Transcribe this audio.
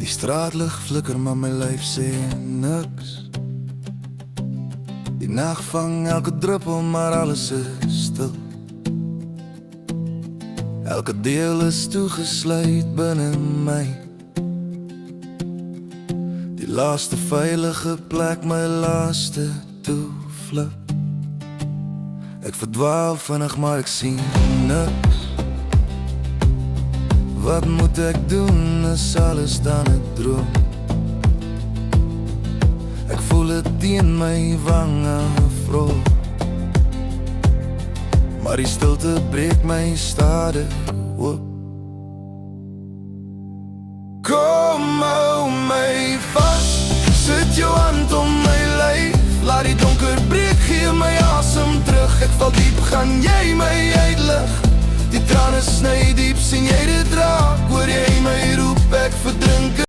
Die straatlig flikker maar my lyf sê niks. Die nag vang elke druppel maar alles is stil. Elke deel is toegesluit binne my. Die laaste veilige plek, my laaste toevlug. Ek verdwaal vinnig maar ek sien niks. Wat moet ek doen, is alles dan 'n droom? Ek voel het teen my wange vroeg, maar die stilte breek my stadig oop. Kom hou my vas, sit jou hand om my lyf. Laat die donker breek, gee my asem terug. Ek val diep, gaan jy my uitlig? Die trane sny diep, sien jy dit raak? Hoor jy my roep, ek verdrink.